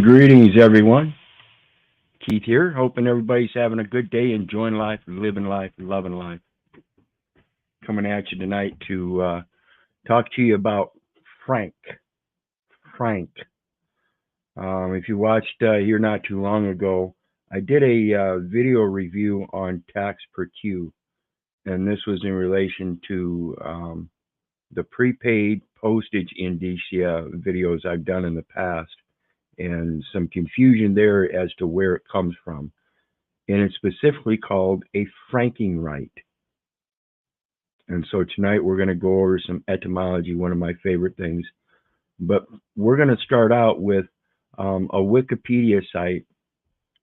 Greetings, everyone. Keith here, hoping everybody's having a good day, enjoying life, living life, loving life. Coming at you tonight to talk to you about Frank. Frank. If you watched here not too long ago, I did a video review on tax per Q, and this was in relation to the prepaid postage indicia videos I've done in the past, and some confusion there as to where it comes from. And it's specifically called a franking right. And so tonight we're going to go over some etymology, one of my favorite things. But we're going to start out with a Wikipedia site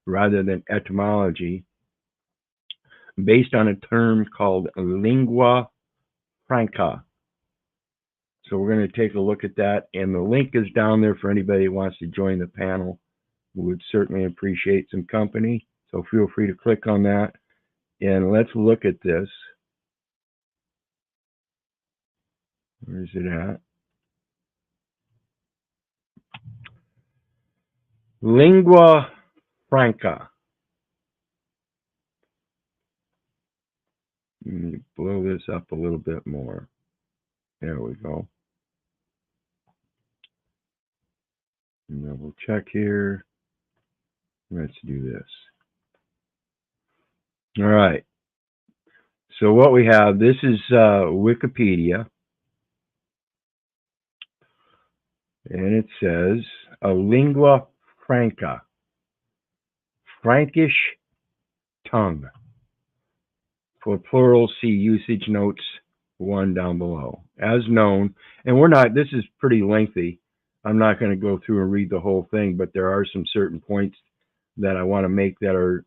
rather than etymology, based on a term called lingua franca. So we're going to take a look at that, and the link is down there for anybody who wants to join the panel. We would certainly appreciate some company, so feel free to click on that, and let's look at this. Where's it at? Lingua franca. Let me blow this up a little bit more. There we go. Double check here. Let's do this. All right. So what we have, this is Wikipedia. And it says, a lingua franca, Frankish tongue. For plural, see usage notes 1 down below. As known, and this is pretty lengthy. I'm not going to go through and read the whole thing, but there are some certain points that I want to make that are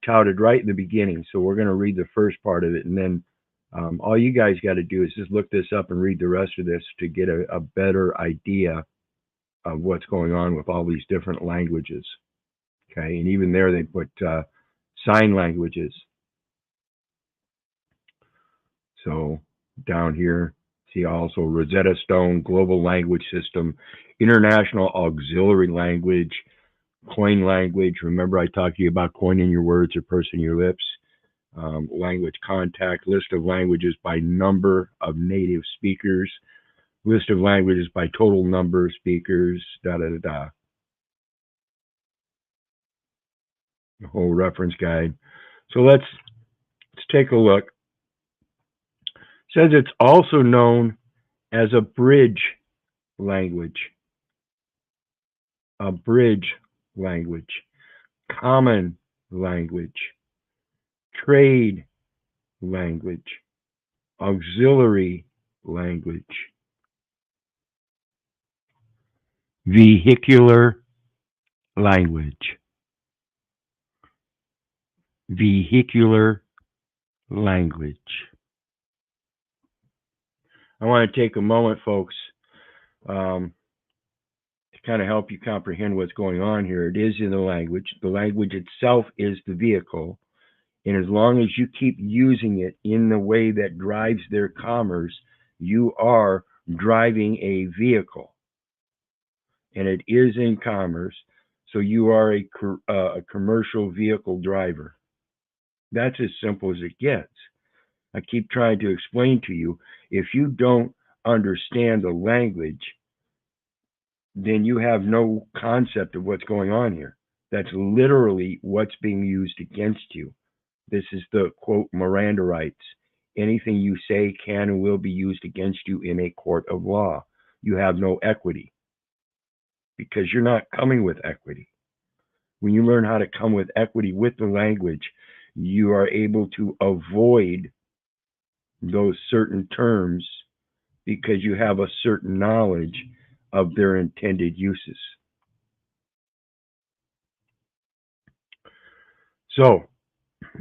touted right in the beginning. So we're going to read the first part of it, and then all you guys got to do is just look this up and read the rest of this to get a better idea of what's going on with all these different languages. Okay, and even there they put sign languages. So down here, see also Rosetta Stone, Global Language System, International Auxiliary Language, Coin Language. Remember I talked to you about coining your words or pursing your lips. Language contact, list of languages by number of native speakers, list of languages by total number of speakers, The whole reference guide. So let's take a look. It says it's also known as a bridge language. A bridge language. Common language. Trade language. Auxiliary language. Vehicular language. Vehicular language. I want to take a moment, folks, to kind of help you comprehend what's going on here. It is in the language. The language itself is the vehicle. And as long as you keep using it in the way that drives their commerce, you are driving a vehicle. And it is in commerce, so you are a commercial vehicle driver. That's as simple as it gets. I keep trying to explain to you, if you don't understand the language, then you have no concept of what's going on here. That's literally what's being used against you. This is the, quote, Miranda rights. Anything you say can and will be used against you in a court of law. You have no equity because you're not coming with equity. When you learn how to come with equity with the language, you are able to avoid those certain terms because you have a certain knowledge of their intended uses. So,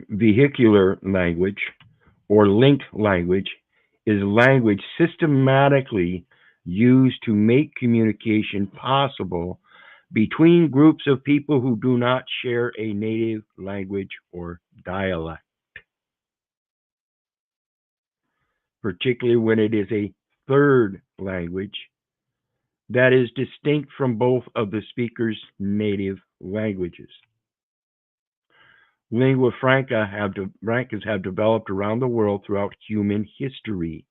vehicular language or linked language is language systematically used to make communication possible between groups of people who do not share a native language or dialect, particularly when it is a third language that is distinct from both of the speaker's native languages. Lingua francas have developed around the world throughout human history,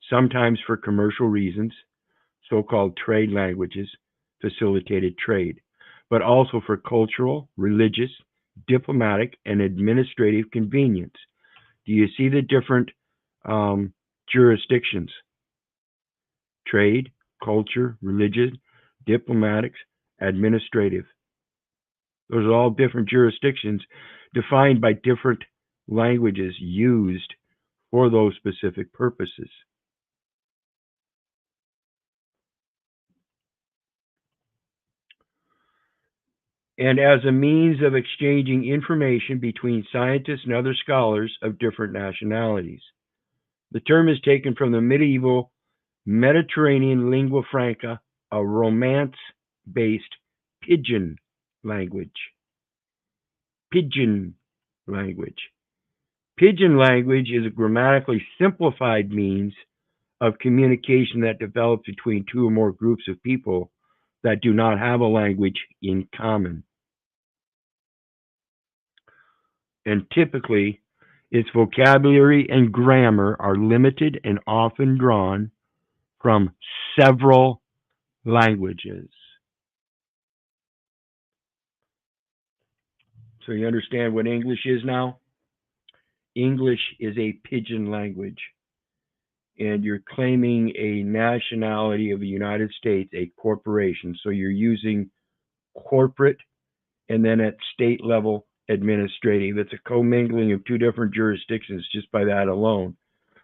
sometimes for commercial reasons, so-called trade languages facilitated trade, but also for cultural, religious, diplomatic, and administrative convenience. Do you see the different jurisdictions? Trade, culture, religious, diplomatics, administrative. Those are all different jurisdictions defined by different languages used for those specific purposes. And as a means of exchanging information between scientists and other scholars of different nationalities. The term is taken from the medieval Mediterranean lingua franca, a Romance-based pidgin language. Pidgin language. Pidgin language is a grammatically simplified means of communication that develops between two or more groups of people that do not have a language in common. And typically, its vocabulary and grammar are limited and often drawn from several languages. So you understand what English is now? English is a pidgin language, and you're claiming a nationality of the United States, a corporation. So you're using corporate and then at state level administrative. It's a commingling of two different jurisdictions just by that alone.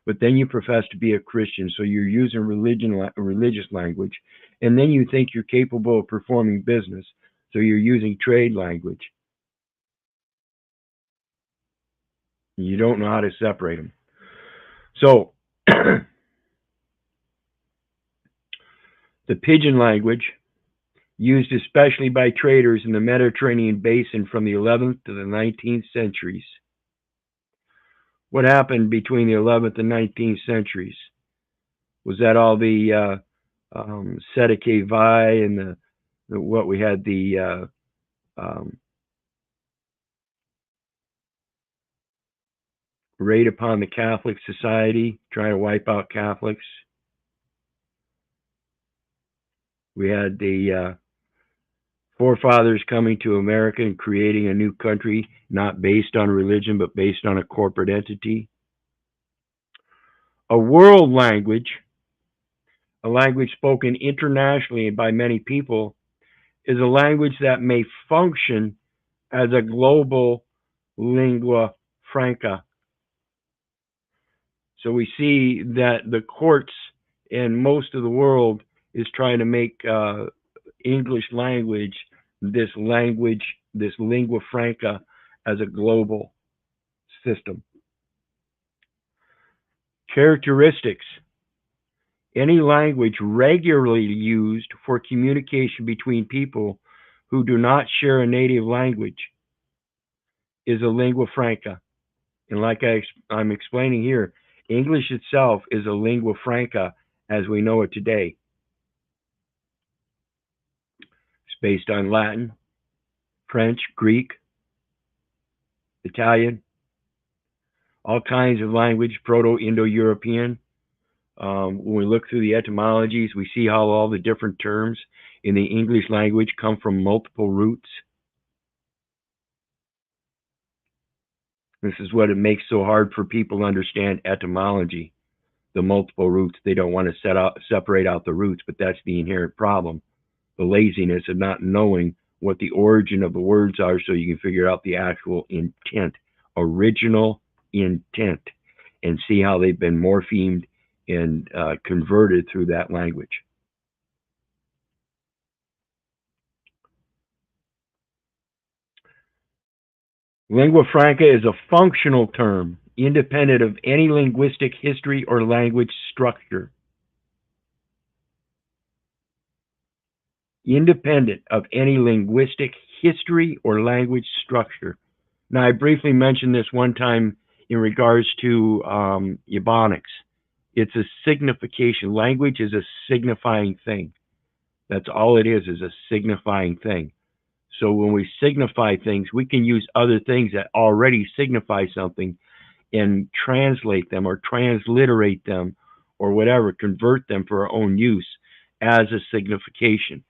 But then you profess to be a Christian, so you're using religious language, and then you think you're capable of performing business, so you're using trade language. You don't know how to separate them. So the pidgin language, used especially by traders in the Mediterranean basin from the 11th to the 19th centuries. What happened between the 11th and 19th centuries? Was that all the Sedeke Vi and what we had, the raid upon the Catholic society, trying to wipe out Catholics? We had the forefathers coming to America and creating a new country, not based on religion, but based on a corporate entity. A world language, a language spoken internationally by many people, is a language that may function as a global lingua franca. So we see that the courts in most of the world is trying to make English language, this lingua franca, as a global system. Characteristics. Any language regularly used for communication between people who do not share a native language is a lingua franca. And like I'm explaining here, English itself is a lingua franca as we know it today. It's based on Latin, French, Greek, Italian, all kinds of language, Proto-Indo-European. When we look through the etymologies, we see how all the different terms in the English language come from multiple roots. This is what it makes so hard for people to understand etymology, the multiple roots. They don't want to separate out the roots, but that's the inherent problem. The laziness of not knowing what the origin of the words are so you can figure out the actual intent, original intent, and see how they've been morphemed and converted through that language. Lingua franca is a functional term, independent of any linguistic history or language structure. Independent of any linguistic history or language structure. Now, I briefly mentioned this one time in regards to Ebonics. It's a signification. Language is a signifying thing. That's all it is a signifying thing. So when we signify things, we can use other things that already signify something and translate them or transliterate them or whatever, convert them for our own use as a signification.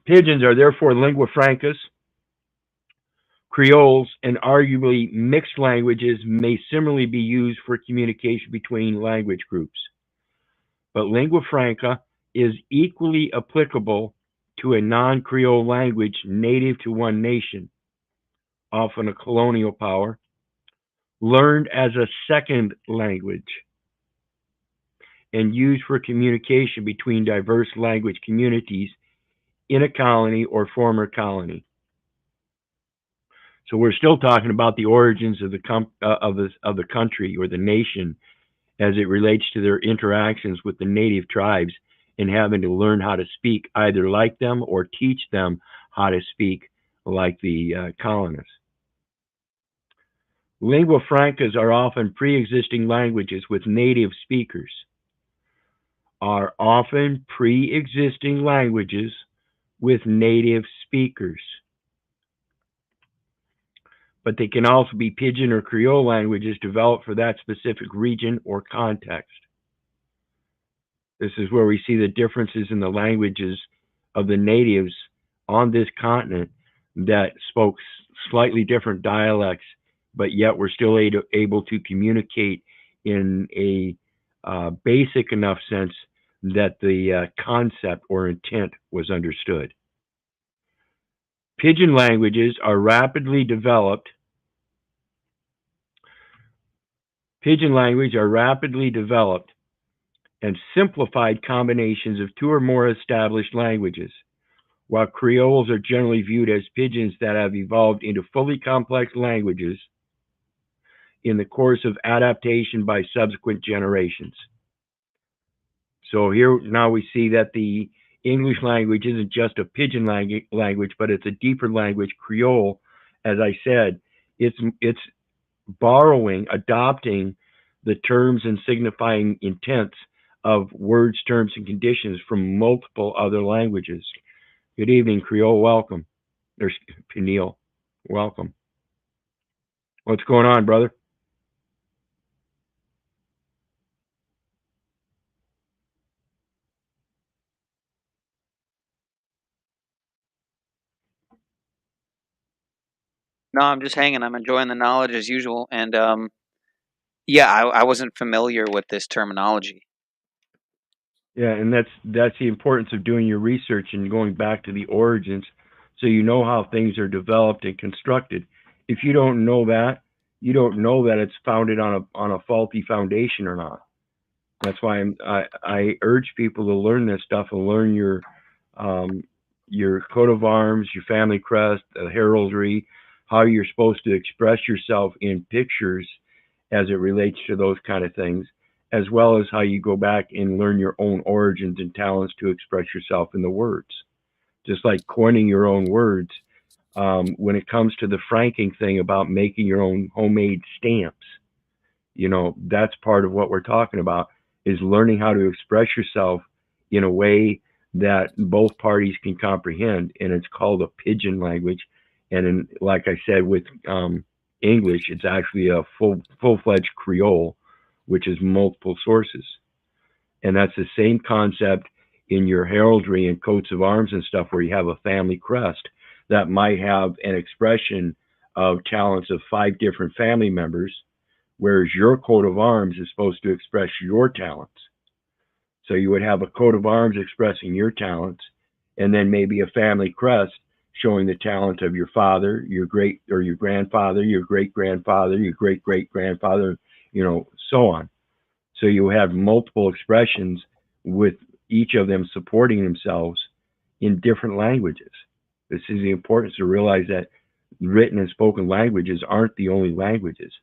Pidgins are therefore lingua francas. Creoles and arguably mixed languages may similarly be used for communication between language groups. But lingua franca is equally applicable to a non-Creole language native to one nation, often a colonial power, learned as a second language, and used for communication between diverse language communities in a colony or former colony. So we're still talking about the origins of the country or the nation as it relates to their interactions with the native tribes and having to learn how to speak either like them or teach them how to speak like the colonists. Lingua francas are often pre-existing languages with native speakers. Are often pre-existing languages with native speakers. But they can also be Pidgin or Creole languages developed for that specific region or context. This is where we see the differences in the languages of the natives on this continent that spoke slightly different dialects, but yet were still able to communicate in a basic enough sense that the concept or intent was understood. Pidgin languages are rapidly developed. Pidgin language are rapidly developed and simplified combinations of two or more established languages, while Creoles are generally viewed as pidgins that have evolved into fully complex languages in the course of adaptation by subsequent generations. So here now we see that the English language isn't just a pidgin language, but it's a deeper language. Creole, as I said, it's borrowing, adopting the terms and signifying intents of words, terms, and conditions from multiple other languages. Good evening, Creole. Welcome. There's Peniel. Welcome. What's going on, brother? No, I'm just hanging. I'm enjoying the knowledge as usual. And yeah, I wasn't familiar with this terminology. Yeah, and that's the importance of doing your research and going back to the origins, so you know how things are developed and constructed. If you don't know that, you don't know that it's founded on a faulty foundation or not. That's why I urge people to learn this stuff and learn your coat of arms, your family crest, the heraldry, how you're supposed to express yourself in pictures as it relates to those kind of things, as well as how you go back and learn your own origins and talents to express yourself in the words. Just like coining your own words, when it comes to the franking thing about making your own homemade stamps, that's part of what we're talking about, is learning how to express yourself in a way that both parties can comprehend, and it's called a pidgin language. And like I said, with English, it's actually a full-fledged Creole, which is multiple sources. And that's the same concept in your heraldry and coats of arms and stuff, where you have a family crest that might have an expression of talents of 5 different family members, whereas your coat of arms is supposed to express your talents. So you would have a coat of arms expressing your talents, and then maybe a family crest showing the talent of your father, your great or your grandfather, your great grandfather, your great great grandfather, so on. So you have multiple expressions with each of them supporting themselves in different languages. This is the importance to realize that written and spoken languages aren't the only languages.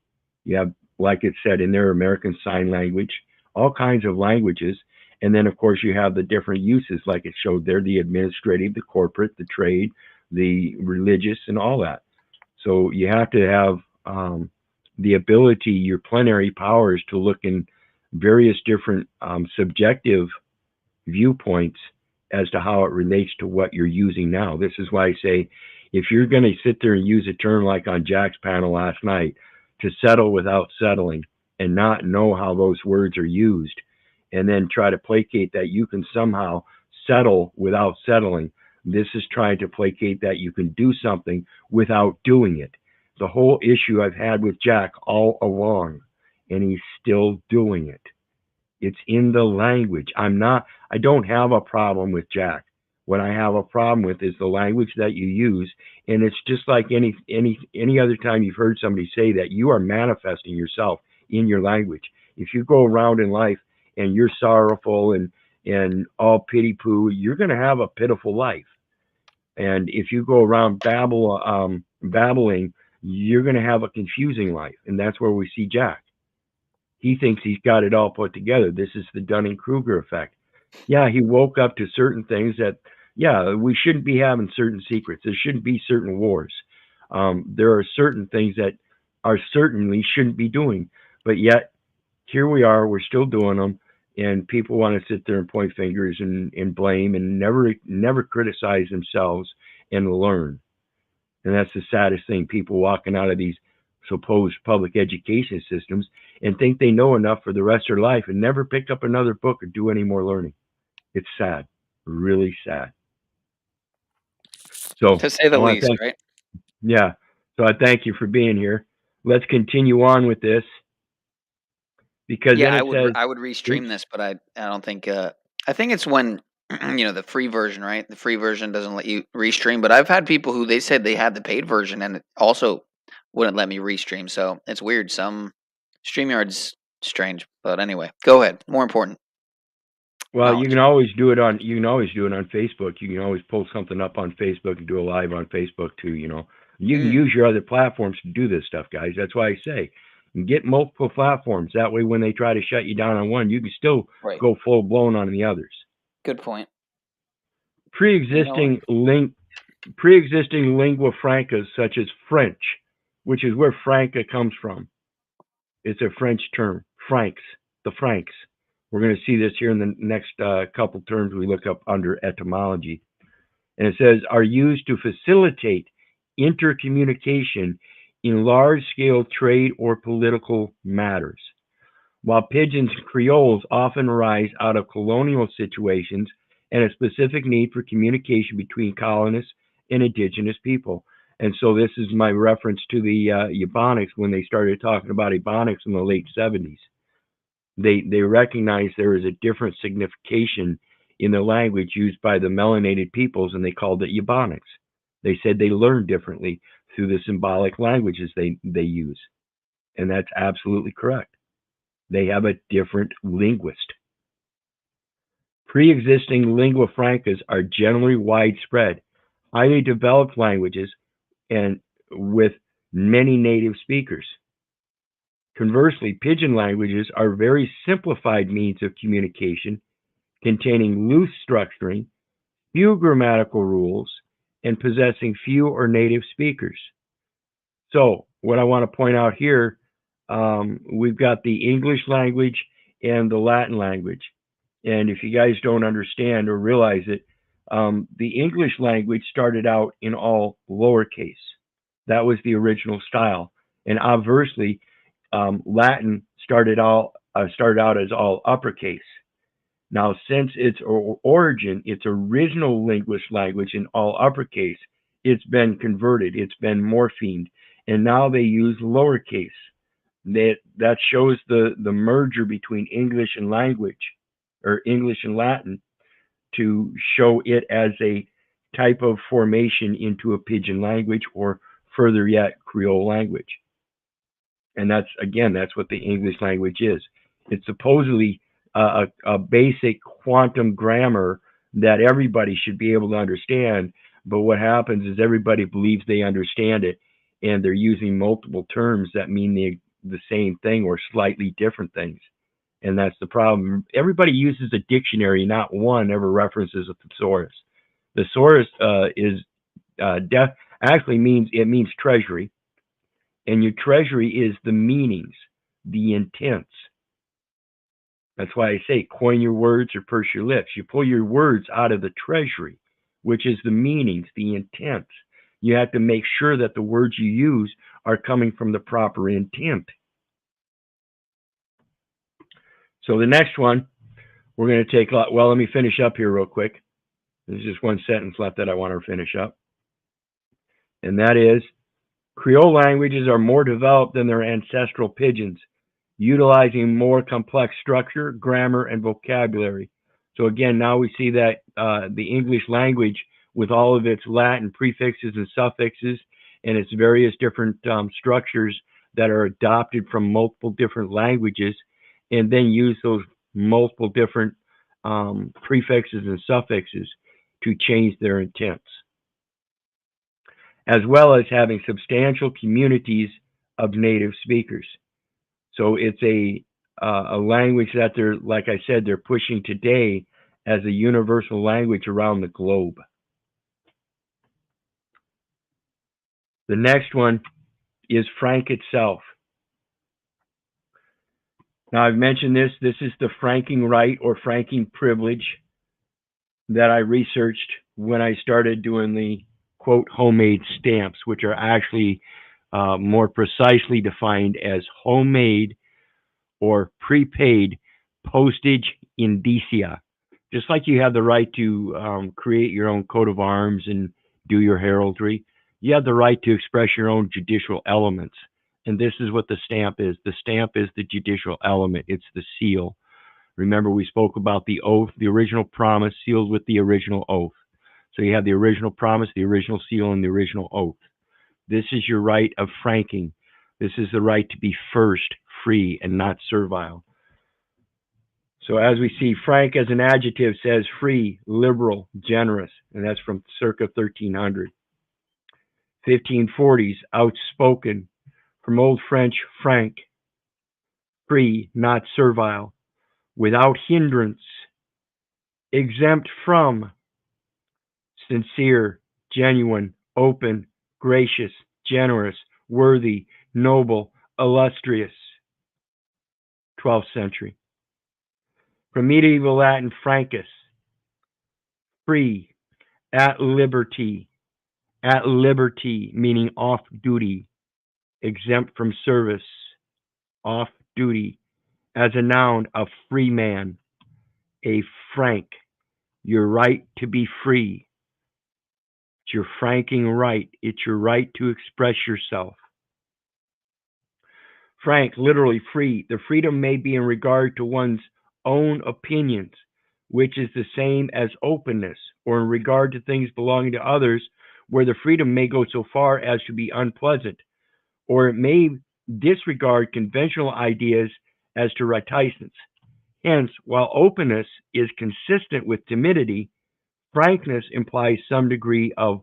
You have, like it said in there, American Sign Language, all kinds of languages. And then, of course, you have the different uses, like it showed there, the administrative, the corporate, the trade, the religious, and all that. So you have to have the ability, your plenary powers to look in various different subjective viewpoints as to how it relates to what you're using now. This is why I say, if you're going to sit there and use a term like on Jack's panel last night, to settle without settling, and not know how those words are used, and then try to placate that you can somehow settle without settling, this is trying to placate that you can do something without doing it. The whole issue I've had with Jack all along, and he's still doing it. It's in the language. I don't have a problem with Jack. What I have a problem with is the language that you use, and it's just like any other time you've heard somebody say that, you are manifesting yourself in your language. If you go around in life and you're sorrowful and all pity poo, you're going to have a pitiful life. And if you go around babbling, you're going to have a confusing life. And that's where we see Jack. He thinks he's got it all put together. This is the Dunning-Kruger effect. Yeah, he woke up to certain things that, yeah, we shouldn't be having certain secrets. There shouldn't be certain wars. There are certain things that are certainly shouldn't be doing. But yet, here we are, we're still doing them. And people want to sit there and point fingers and blame and never criticize themselves and learn. And that's the saddest thing. People walking out of these supposed public education systems and think they know enough for the rest of their life and never pick up another book or do any more learning. It's sad, really sad. So To say the I want to least, thank, right? yeah. So I thank you for being here. Let's continue on with this, because Yeah, then it says, I would oops, restream this, but I don't think I think it's when the free version, right? The free version doesn't let you restream, but I've had people who they said they had the paid version and it also wouldn't let me restream. So it's weird. Some StreamYard's strange, but anyway, go ahead. More important well, knowledge. you can always do it on Facebook. You can always pull something up on Facebook and do a live on Facebook too. You can use your other platforms to do this stuff, guys. That's why I say, get multiple platforms. That way, when they try to shut you down on one, you can still Right. go full blown on the others. Good point. Pre-existing lingua francas such as French, which is where Franca comes from. It's a French term, Franks, the Franks. We're going to see this here in the next couple terms we look up under etymology. And it says, are used to facilitate intercommunication in large-scale trade or political matters. While pidgins and creoles often arise out of colonial situations and a specific need for communication between colonists and indigenous people. And so this is my reference to the Ebonics when they started talking about Ebonics in the late 70s. They recognized there is a different signification in the language used by the melanated peoples, and they called it Ebonics. They said they learned differently through the symbolic languages they use. And that's absolutely correct. They have a different linguist. Pre-existing lingua francas are generally widespread, highly developed languages and with many native speakers. Conversely, pidgin languages are very simplified means of communication, containing loose structuring, few grammatical rules, and possessing few or native speakers. So, what I want to point out here, we've got the English language and the Latin language. And if you guys don't understand or realize it, the English language started out in all lowercase. That was the original style. And obviously, Latin started out as all uppercase. Now, since its origin, its original English language in all uppercase, it's been converted, it's been morphined, and now they use lowercase. That shows the merger between English and language, or English and Latin, to show it as a type of formation into a pidgin language, or further yet, Creole language. And that's what the English language is. It's supposedly a basic quantum grammar that everybody should be able to understand. But what happens is everybody believes they understand it, and they're using multiple terms that mean the same thing or slightly different things. And that's the problem. Everybody uses a dictionary, not one ever references a thesaurus. Thesaurus actually means treasury. And your treasury is the meanings, the intents. That's why I say coin your words or purse your lips. You pull your words out of the treasury, which is the meanings, the intents. You have to make sure that the words you use are coming from the proper intent. So the next one, we're going to take, well, let me finish up here real quick. There's just one sentence left that I want to finish up. And that is, Creole languages are more developed than their ancestral pidgins, utilizing more complex structure, grammar, and vocabulary. So again, now we see that the English language, with all of its Latin prefixes and suffixes and its various different structures that are adopted from multiple different languages, and then use those multiple different prefixes and suffixes to change their intents, as well as having substantial communities of native speakers. So it's a language that they're, like I said, they're pushing today as a universal language around the globe. The next one is franc itself. Now, I've mentioned this. This is the franking right or franking privilege that I researched when I started doing the, quote, homemade stamps, which are actually more precisely defined as homemade or prepaid postage indicia. Just like you have the right to create your own coat of arms and do your heraldry, you have the right to express your own judicial elements. And this is what the stamp is. The stamp is the judicial element. It's the seal. Remember, we spoke about the oath, the original promise sealed with the original oath. So you have the original promise, the original seal, and the original oath. This is your right of franking. This is the right to be first, free, and not servile. So as we see, frank as an adjective says free, liberal, generous, and that's from circa 1300. 1540s, outspoken, from Old French franc, free, not servile, without hindrance, exempt from, sincere, genuine, open, gracious, generous, worthy, noble, illustrious. 12th century. From medieval Latin francus, free, at liberty, meaning off duty, exempt from service, off duty, as a noun, a free man, a frank, your right to be free. It's your franking right. It's your right to express yourself. Frank, literally free. The freedom may be in regard to one's own opinions, which is the same as openness, or in regard to things belonging to others, where the freedom may go so far as to be unpleasant, or it may disregard conventional ideas as to reticence. Hence, while openness is consistent with timidity, frankness implies some degree of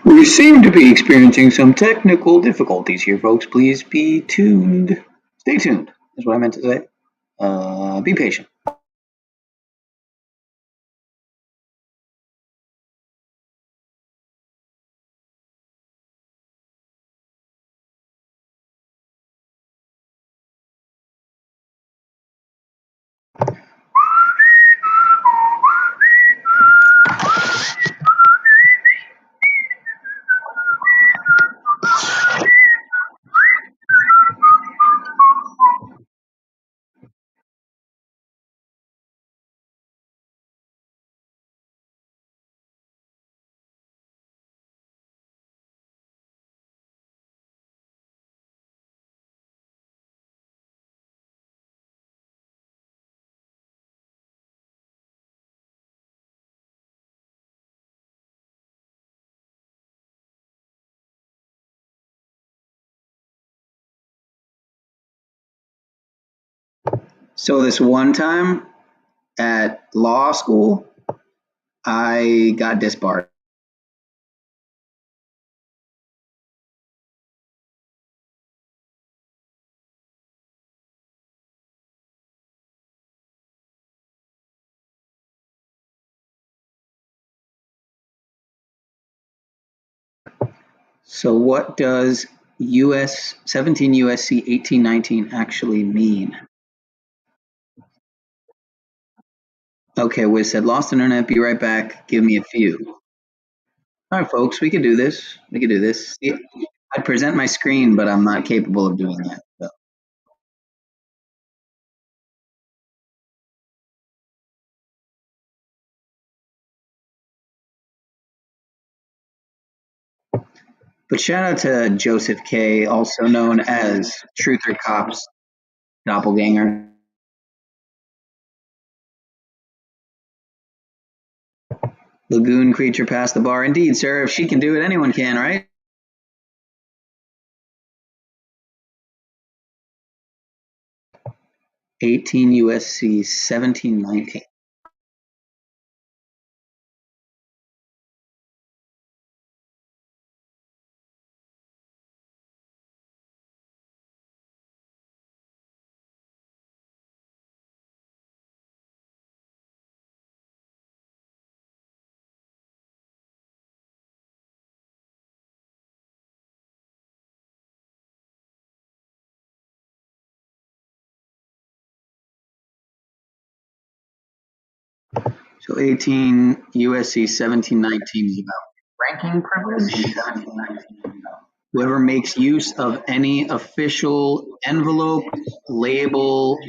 We seem to be experiencing some technical difficulties here, folks. Please be tuned. Stay tuned, is what I meant to say. Be patient. So this one time at law school, I got disbarred. So what does 17 USC 1819 actually mean? Okay, Wiz said, lost internet, be right back, give me a few. All right, folks, we could do this. We could do this. See, I'd present my screen, but I'm not capable of doing that. So. But shout out to Joseph K., also known as Truther Cop's doppelganger. Lagoon creature past the bar. Indeed, sir. If she can do it, anyone can, right? (18 USC 1719). So 18 USC 1719 is about ranking privilege. Whoever makes use of any official envelope, label,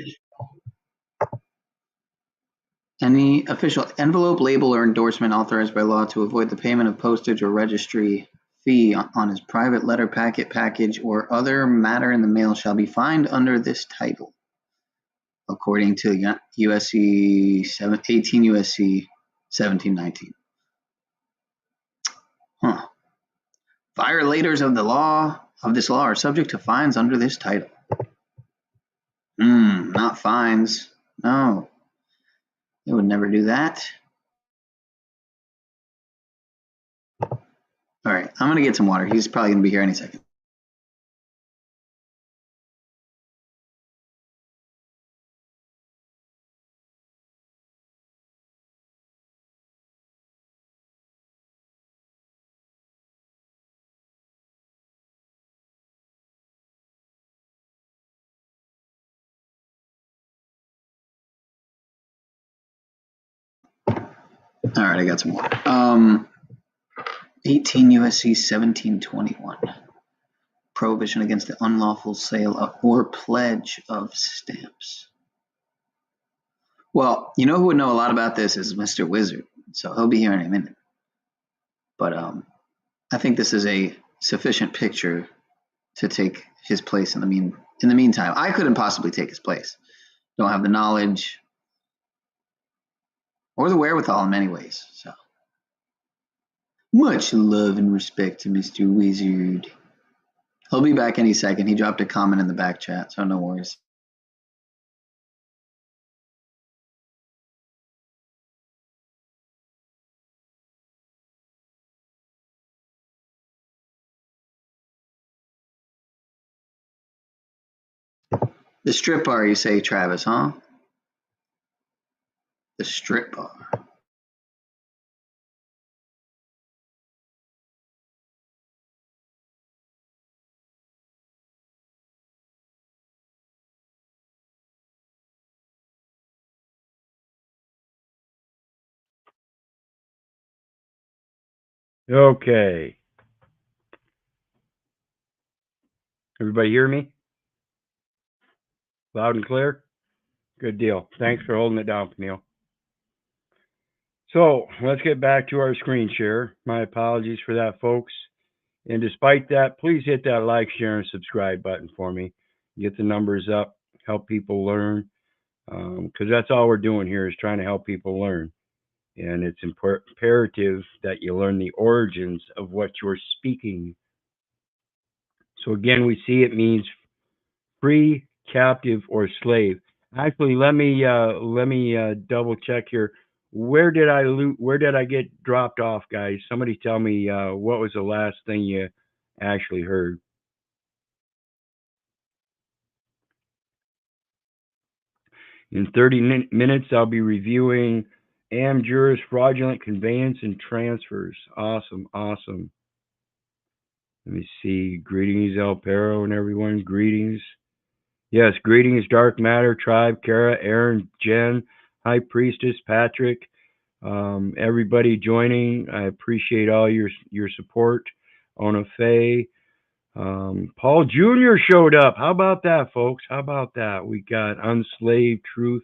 or endorsement authorized by law to avoid the payment of postage or registry fee on his private letter package or other matter in the mail shall be fined under this title, according to 18 USC 1719. Huh. Violators of this law are subject to fines under this title. Not fines. No. They would never do that. All right, I'm gonna get some water. He's probably gonna be here any second. All right, I got some water. 18 USC 1721. Prohibition against the unlawful sale or pledge of stamps. Well, you know who would know a lot about this is Mr. Wyzard, so he'll be here in a minute. But I think this is a sufficient picture to take his place in the meantime. I couldn't possibly take his place. Don't have the knowledge or the wherewithal in many ways. So much love and respect to Mr. Wyzard. He'll be back any second. He dropped a comment in the back chat, so no worries. The strip bar, you say, Travis, huh? The strip bar. Okay. Everybody hear me? Loud and clear? Good deal. Thanks for holding it down, Neil. So let's get back to our screen share. My apologies for that, folks. And despite that, please hit that like, share, and subscribe button for me. Get the numbers up, help people learn, because that's all we're doing here is trying to help people learn. And it's imperative that you learn the origins of what you're speaking. So again, we see it means free, captive, or slave. Actually, let me double check here. Where did I get dropped off, guys? Somebody tell me what was the last thing you actually heard. In 30 minutes, I'll be reviewing AM jurors fraudulent conveyance and transfers. Awesome, awesome. Let me see. Greetings, El Perro and everyone. Greetings. Yes, greetings, Dark Matter, Tribe, Kara, Aaron, Jen, High Priestess, Patrick, everybody joining. I appreciate all your support. Ona Faye. Paul Jr. showed up. How about that, folks? How about that? We got Unslaved Truth,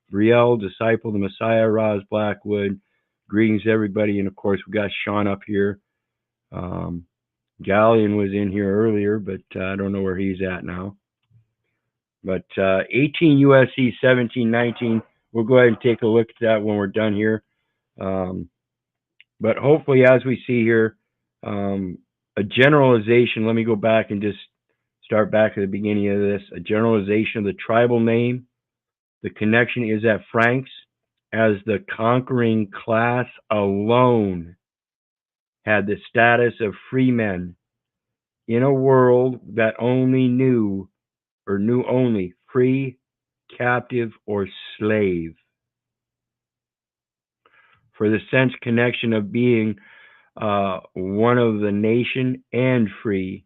Brielle, Disciple, the Messiah, Roz Blackwood. Greetings, everybody. And of course, we got Sean up here. Galleon was in here earlier, but I don't know where he's at now. But 18 USC 1719, we'll go ahead and take a look at that when we're done here. But hopefully, as we see here, a generalization, let me go back and just start back at the beginning of this. A generalization of the tribal name. The connection is that Franks, as the conquering class alone, had the status of free men in a world that only knew only free, captive, or slave. For the sense connection of being one of the nation and free,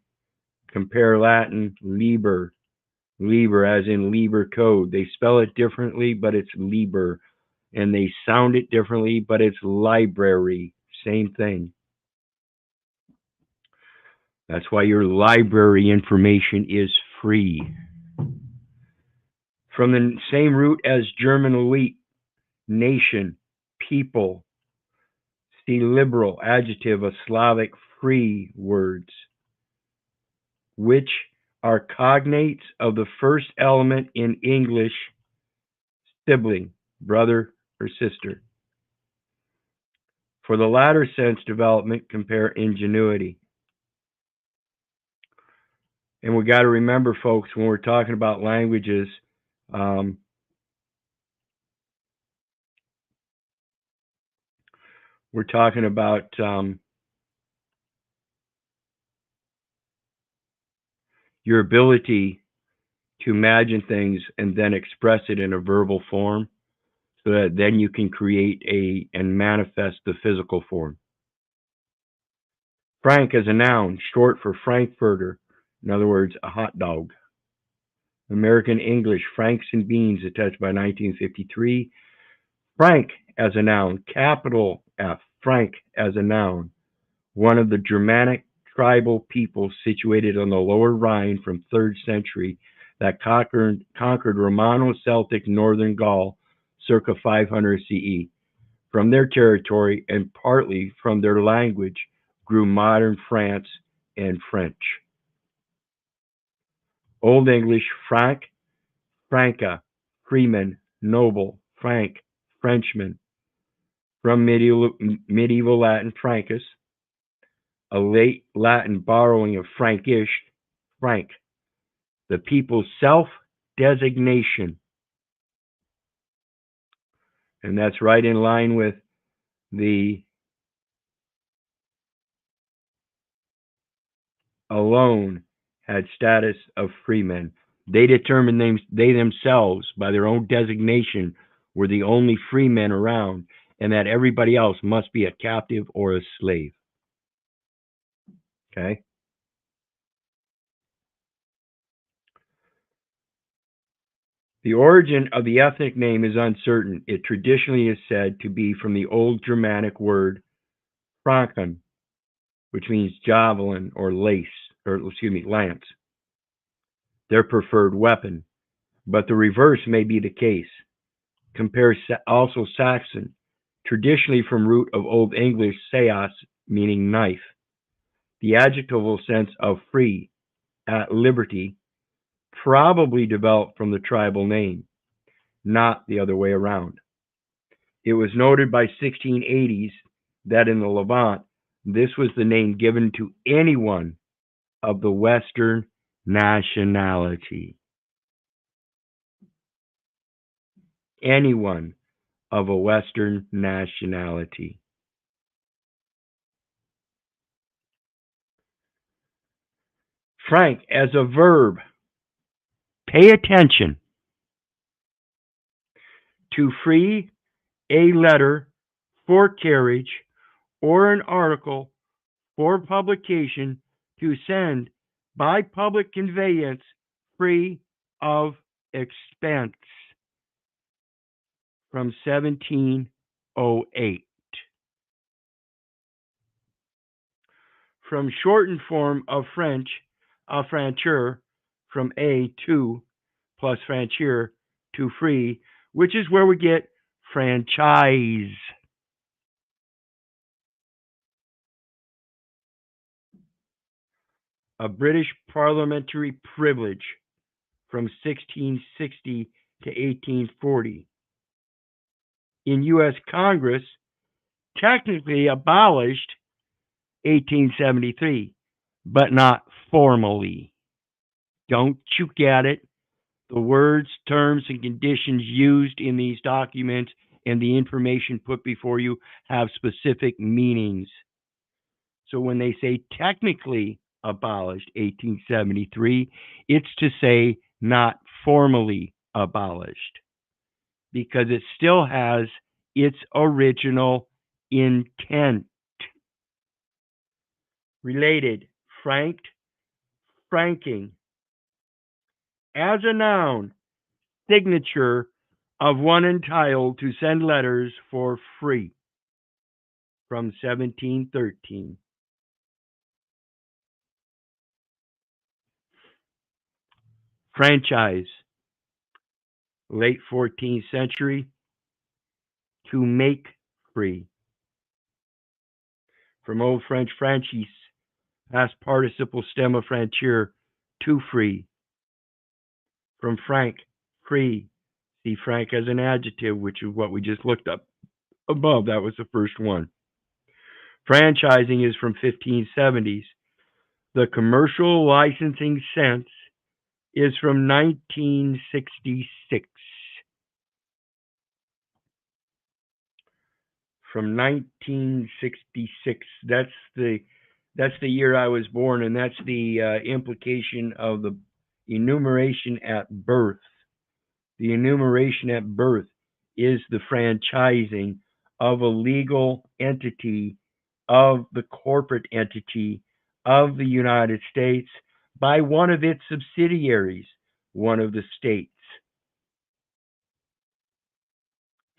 compare Latin liber, liber as in Liber code. They spell it differently, but it's liber, and they sound it differently, but it's library. Same thing. That's why your library information is free. From the same root as German elite, nation, people. See liberal, adjective of Slavic free words, which are cognates of the first element in English, sibling, brother or sister. For the latter sense development, compare ingenuity. And we got to remember, folks, when we're talking about languages, we're talking about your ability to imagine things and then express it in a verbal form so that then you can create and manifest the physical form. Frank as a noun, short for Frankfurter, in other words, a hot dog. American English, Franks and Beans, attached by 1953. Frank as a noun, capital F, Frank as a noun, one of the Germanic tribal peoples situated on the lower Rhine from 3rd century that conquered Romano-Celtic northern Gaul circa 500 CE. From their territory and partly from their language grew modern France and French. Old English, Franc, Franca, freeman, noble, Frank, Frenchman. From medieval Latin, Francus, a late Latin borrowing of Frankish, Frank, the people's self-designation. And that's right in line with the alone had status of freemen. They determined they themselves, by their own designation, were the only free men around, and that everybody else must be a captive or a slave. Okay? The origin of the ethnic name is uncertain. It traditionally is said to be from the Old Germanic word "franken," which means javelin or lance, their preferred weapon. But the reverse may be the case. Compare also Saxon, traditionally from root of Old English "seas," meaning knife. The adjectival sense of free, at liberty, probably developed from the tribal name, not the other way around. It was noted by 1680s that in the Levant, this was the name given to anyone of the Western nationality. anyone of a Western nationality. Frank, as a verb, pay attention. To free a letter for carriage or an article for publication, to send by public conveyance free of expense. From 1708. From shortened form of French, affranchir, from a to, plus franchir, to free, which is where we get franchise. A British parliamentary privilege from 1660 to 1840. In U.S. Congress, technically abolished 1873, but not formally. Don't you get it? The words, terms, and conditions used in these documents and the information put before you have specific meanings. So when they say technically abolished 1873, it's to say not formally abolished, because it still has its original intent. Related, franked, franking. As a noun, signature of one entitled to send letters for free. From 1713. Franchise, late 14th century, to make free. From Old French franchise, past participle stem of franchir, to free. From frank, free. See frank as an adjective, which is what we just looked up above. That was the first one. Franchising is from 1570s. The commercial licensing sense is from 1966. From 1966. That's the year I was born, and that's the implication of the enumeration at birth. The enumeration at birth is the franchising of a legal entity, of the corporate entity of the United States by one of its subsidiaries, one of the states.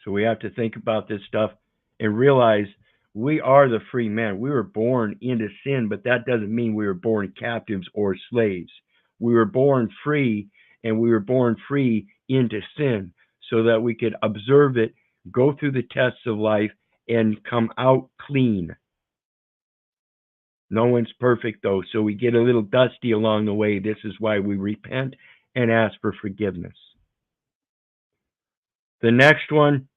So we have to think about this stuff and realize we are the free men. We were born into sin, but that doesn't mean we were born captives or slaves. We were born free, and we were born free into sin so that we could observe it, go through the tests of life, and come out clean. No one's perfect, though, so we get a little dusty along the way. This is why we repent and ask for forgiveness. The next one,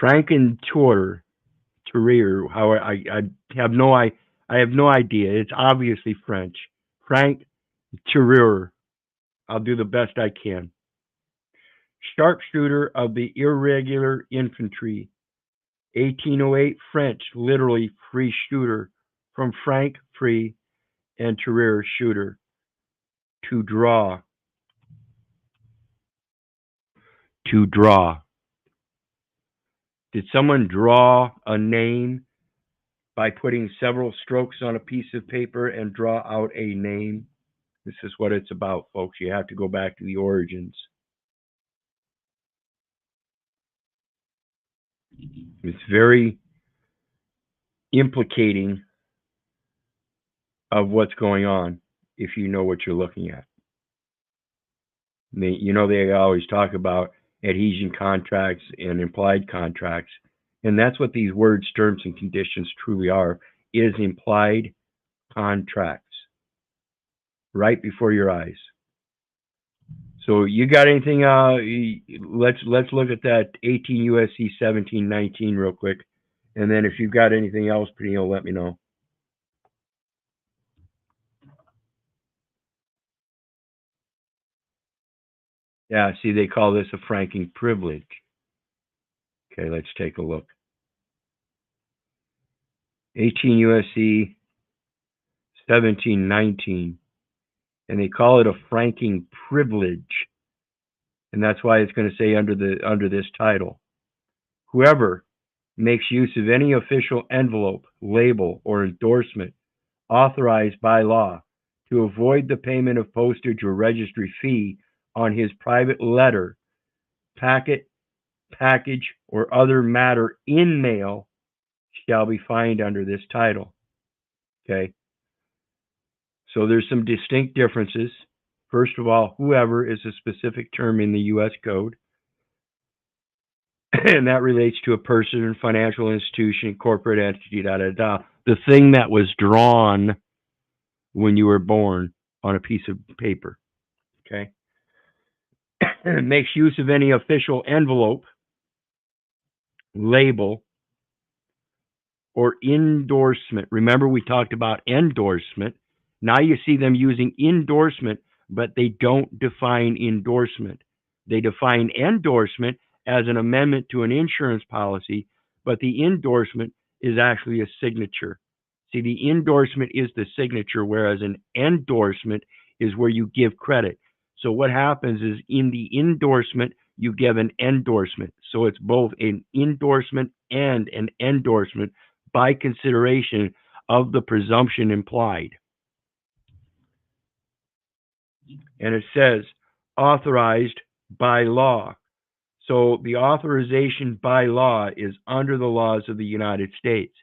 Frankentor, how I have no idea. It's obviously French. Frank Tireur. I'll do the best I can. Sharpshooter of the irregular infantry. 1808 French, literally free shooter. From Frank, free, and Tireur, shooter. To draw. To draw. Did someone draw a name by putting several strokes on a piece of paper and draw out a name? This is what it's about, folks. You have to go back to the origins. It's very implicating of what's going on if you know what you're looking at. They always talk about adhesion contracts and implied contracts, and that's what these words, terms, and conditions truly are, is implied contracts right before your eyes. So you got anything? Let's look at that 18 U.S.C. 1719 real quick, and then if you've got anything else, Peniel, let me know. Yeah, see, they call this a franking privilege. Okay, let's take a look. 18 U.S.C. 1719, and they call it a franking privilege, and that's why it's going to say under this title, whoever makes use of any official envelope, label, or endorsement authorized by law to avoid the payment of postage or registry fee on his private letter, packet, package, or other matter in mail shall be fined under this title. Okay. So there's some distinct differences. First of all, whoever is a specific term in the U.S. Code, and that relates to a person, financial institution, corporate entity, the thing that was drawn when you were born on a piece of paper. Okay. It makes use of any official envelope, label, or endorsement. Remember, we talked about endorsement. Now you see them using endorsement, but they don't define endorsement. They define endorsement as an amendment to an insurance policy, but the endorsement is actually a signature. See, the endorsement is the signature, whereas an endorsement is where you give credit. So what happens is in the endorsement, you give an endorsement. So it's both an endorsement and an endorsement by consideration of the presumption implied. And it says authorized by law. So the authorization by law is under the laws of the United States.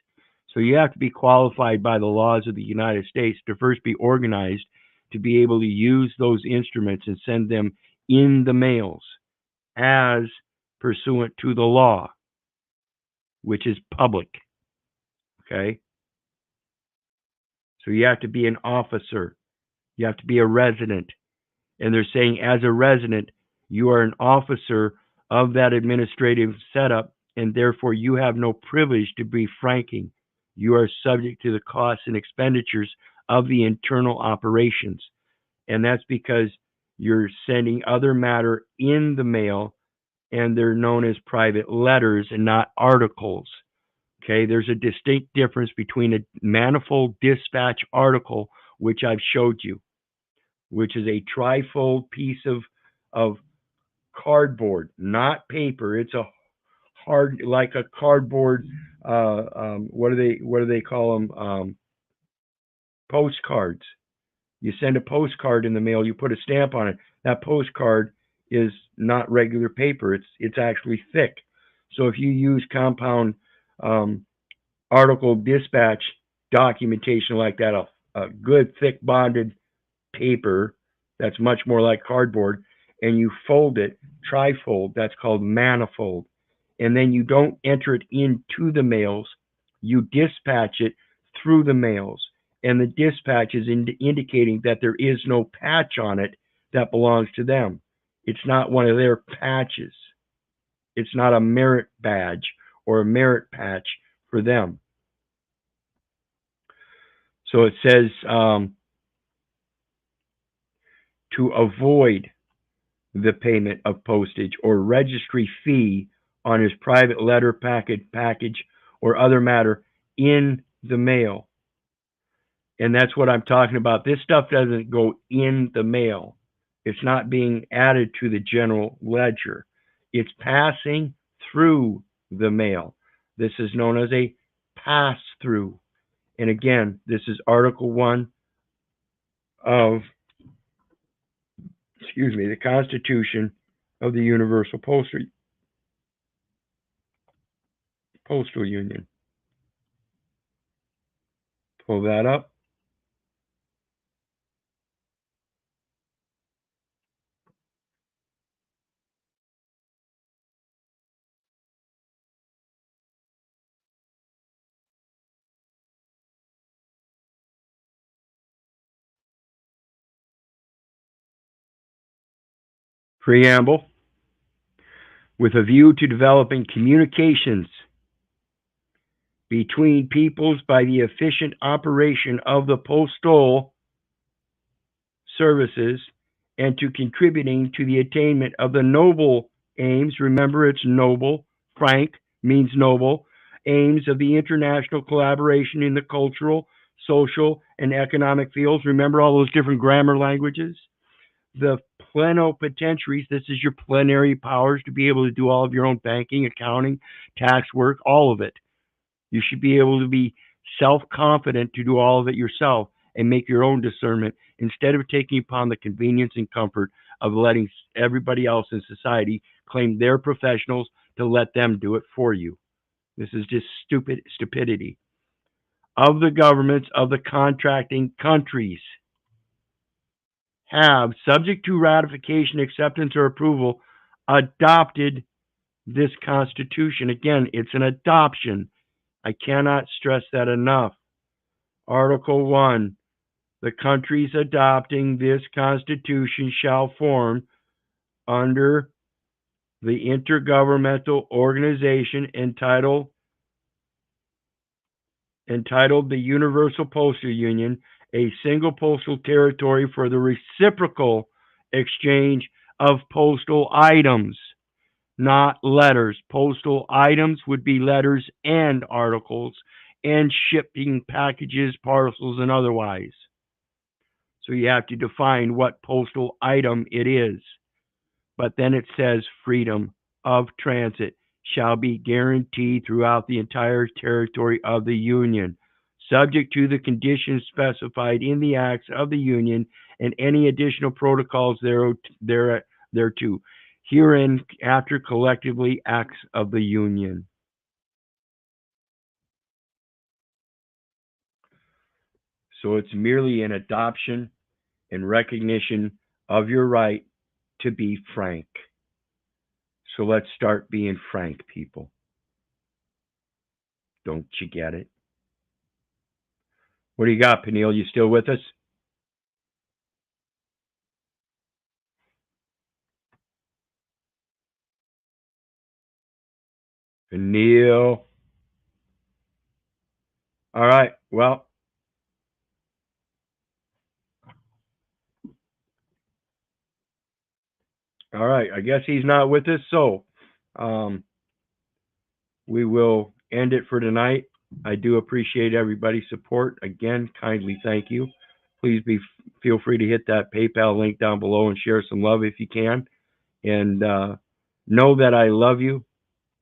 So you have to be qualified by the laws of the United States to first be organized to be able to use those instruments and send them in the mails as pursuant to the law, which is public. Okay? So you have to be an officer. You have to be a resident. And they're saying as a resident, you are an officer of that administrative setup, and therefore you have no privilege to be franking. You are subject to the costs and expenditures of the internal operations. And that's because you're sending other matter in the mail, and they're known as private letters and not articles. Okay, there's a distinct difference between a manifold dispatch article, which I've showed you, which is a trifold piece of cardboard, not paper. It's a hard, like a cardboard. What do they call them? Postcards. You send a postcard in the mail. You put a stamp on it. That postcard is not regular paper. It's actually thick. So if you use compound article dispatch documentation like that, a good thick bonded paper that's much more like cardboard, and you fold it, trifold, that's called manifold. And then you don't enter it into the mails, you dispatch it through the mails. And the dispatch is indicating that there is no patch on it that belongs to them. It's not one of their patches. It's not a merit badge or a merit patch for them. So it says to avoid the payment of postage or registry fee on his private letter, package, or other matter in the mail. And that's what I'm talking about. This stuff doesn't go in the mail. It's not being added to the general ledger. It's passing through the mail. This is known as a pass-through. And again, this is Article 1 of, the Constitution of the Universal Postal Union. Pull that up. Preamble. With a view to developing communications between peoples by the efficient operation of the postal services and to contributing to the attainment of the noble aims. Remember, it's noble. Frank means noble. Aims of the international collaboration in the cultural, social, and economic fields. Remember all those different grammar languages? The plenipotentiaries, this is your plenary powers to be able to do all of your own banking, accounting, tax work, all of it. You should be able to be self-confident to do all of it yourself and make your own discernment instead of taking upon the convenience and comfort of letting everybody else in society claim they're professionals to let them do it for you. This is just stupidity. Of the governments of the contracting countries have, subject to ratification, acceptance, or approval, adopted this Constitution. Again, it's an adoption. I cannot stress that enough. Article 1. The countries adopting this Constitution shall form under the intergovernmental organization entitled the Universal Postal Union, a single postal territory for the reciprocal exchange of postal items, not letters. Postal items would be letters and articles and shipping packages, parcels, and otherwise. So you have to define what postal item it is. But then it says freedom of transit shall be guaranteed throughout the entire territory of the Union, subject to the conditions specified in the acts of the Union and any additional protocols thereto, herein after collectively acts of the Union. So it's merely an adoption and recognition of your right to be frank. So let's start being frank, people. Don't you get it? What do you got, Peniel? You still with us? Peniel. All right. Well, all right. I guess he's not with us, so we will end it for tonight. I do appreciate everybody's support. Again, kindly thank you. Please feel free to hit that PayPal link down below and share some love if you can. And know that I love you.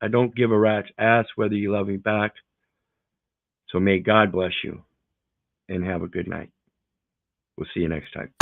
I don't give a rat's ass whether you love me back. So may God bless you and have a good night. We'll see you next time.